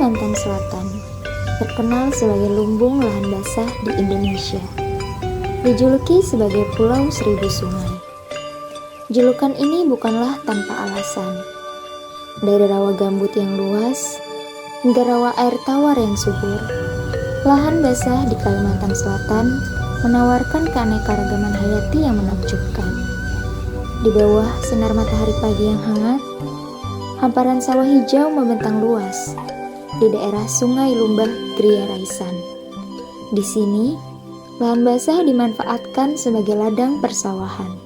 Kalimantan Selatan terkenal sebagai lumbung lahan basah di Indonesia. Dijuluki sebagai Pulau Seribu Sungai. Julukan ini bukanlah tanpa alasan. Dari rawa gambut yang luas hingga rawa air tawar yang subur, lahan basah di Kalimantan Selatan menawarkan keanekaragaman hayati yang menakjubkan. Di bawah sinar matahari pagi yang hangat, hamparan sawah hijau membentang luas di daerah Sungai Lumbah Gria Raisan. Di sini, lahan basah dimanfaatkan sebagai ladang persawahan.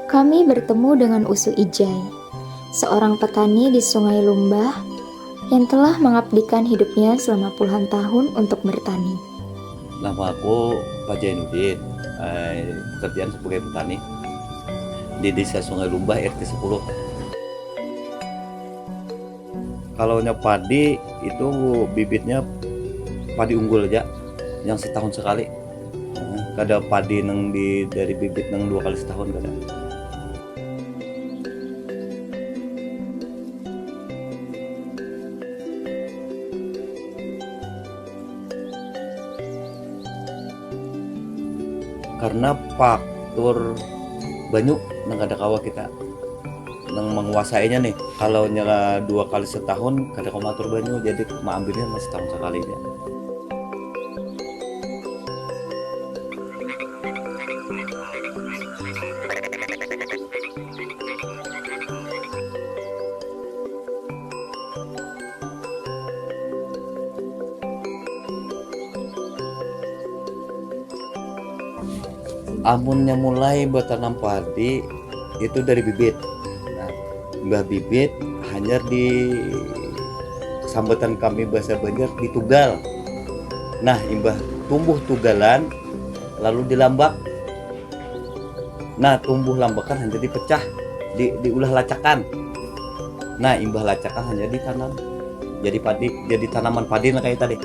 Kami bertemu dengan Usu Ijai, seorang petani di Sungai Lumbah yang telah mengabdikan hidupnya selama puluhan tahun untuk bertani. Nama aku Pak Jainuddin, pekerjaan sebagai petani di Desa Sungai Lumbah RT 10. Kalau padi itu bibitnya padi unggul aja, yang setahun sekali. Kada padi dari bibit 2 kali setahun kada. Karena faktor banyak nang ada kawa kita nang menguasainya nih, kalau nyala 2 kali setahun kada komatur banyak, jadi maambilnya masih setahun sekali ya. Amunnya mulai buat tanam padi itu dari bibit. Nah, mbah bibit hanya di sambatan kami bahasa Banjar ditugal. Nah, imbah tumbuh tugalan lalu dilambak. Nah, tumbuh lambakan hanya dipecah, diulah lacakan. Nah, imbah lacakan hanya ditanam. Jadi padi, jadi tanaman padi lah kayak tadi.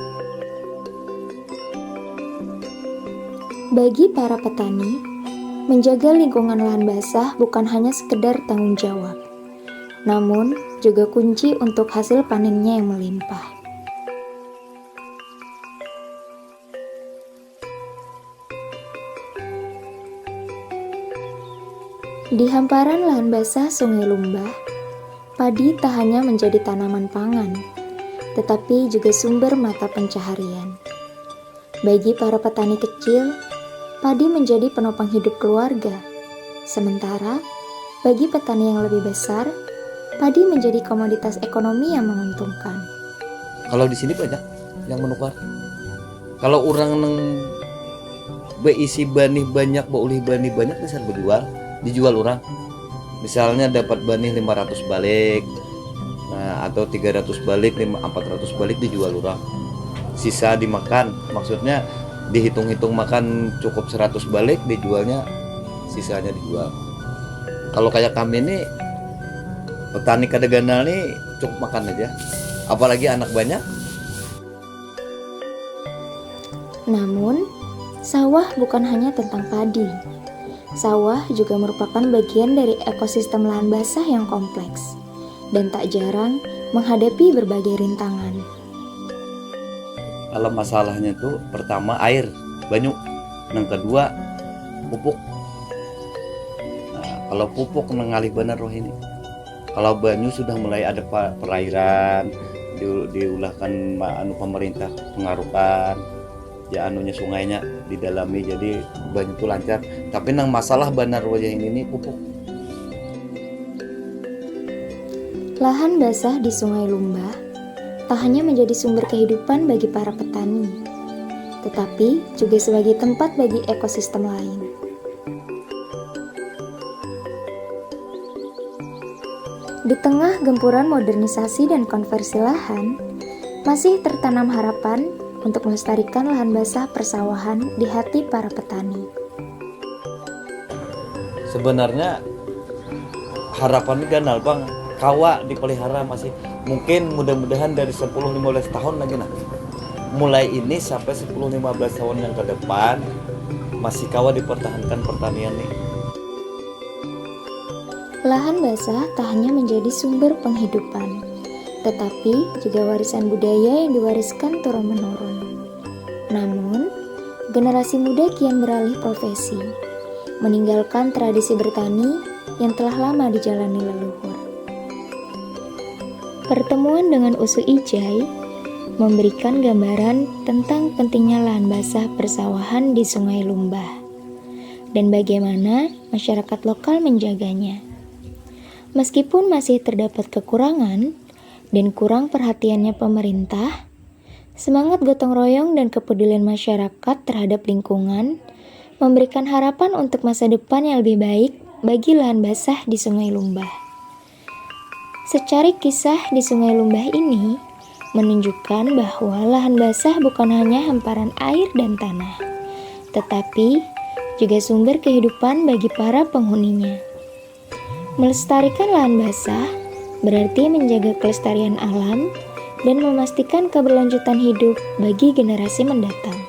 Bagi para petani, menjaga lingkungan lahan basah bukan hanya sekedar tanggung jawab, namun juga kunci untuk hasil panennya yang melimpah. Di hamparan lahan basah Sungai Lumbah, padi tak hanya menjadi tanaman pangan, tetapi juga sumber mata pencaharian. Bagi para petani kecil, padi menjadi penopang hidup keluarga. Sementara, bagi petani yang lebih besar, padi menjadi komoditas ekonomi yang menguntungkan. Kalau di sini banyak yang menukar. Kalau orang neng beisi banih banyak, beulih banih banyak, bisa dijual orang. Misalnya dapat banih 500 balik, nah, atau 300 balik, 400 balik dijual orang. Sisa dimakan, maksudnya dihitung-hitung makan cukup 100 balik, dijualnya sisanya dijual. Kalau kayak kami ini petani kadeganal nih cukup makan aja, apalagi anak banyak. Namun, sawah bukan hanya tentang padi. Sawah juga merupakan bagian dari ekosistem lahan basah yang kompleks dan tak jarang menghadapi berbagai rintangan. Kalau masalahnya tuh pertama air banyak, yang kedua pupuk. Nah, kalau pupuk mengalih benar roh ini. Kalau banyu sudah mulai ada perairan, diulahkan pemerintah pengarukan, ya anunya sungainya didalami, jadi banyu itu lancar. Tapi nang masalah benar wajah ini pupuk. Lahan basah di Sungai Lumbah tak hanya menjadi sumber kehidupan bagi para petani, tetapi juga sebagai tempat bagi ekosistem lain. Di tengah gempuran modernisasi dan konversi lahan, masih tertanam harapan untuk melestarikan lahan basah persawahan di hati para petani. Sebenarnya harapan ganal bang, kawa dipelihara masih mungkin mudah-mudahan dari 10-15 tahun lagi, nah mulai ini sampai 10-15 tahun yang ke depan masih kawa dipertahankan pertanian nih. Lahan basah tak hanya menjadi sumber penghidupan, tetapi juga warisan budaya yang diwariskan turun-menurun. Namun, generasi muda kian beralih profesi, meninggalkan tradisi bertani yang telah lama dijalani leluhur. Pertemuan dengan Usu Ijai memberikan gambaran tentang pentingnya lahan basah persawahan di Sungai Lumbah dan bagaimana masyarakat lokal menjaganya. Meskipun masih terdapat kekurangan dan kurang perhatiannya pemerintah, semangat gotong royong dan kepedulian masyarakat terhadap lingkungan memberikan harapan untuk masa depan yang lebih baik bagi lahan basah di Sungai Lumbah. Secari kisah di Sungai Lumbah ini menunjukkan bahwa lahan basah bukan hanya hamparan air dan tanah, tetapi juga sumber kehidupan bagi para penghuninya. Melestarikan lahan basah berarti menjaga kelestarian alam dan memastikan keberlanjutan hidup bagi generasi mendatang.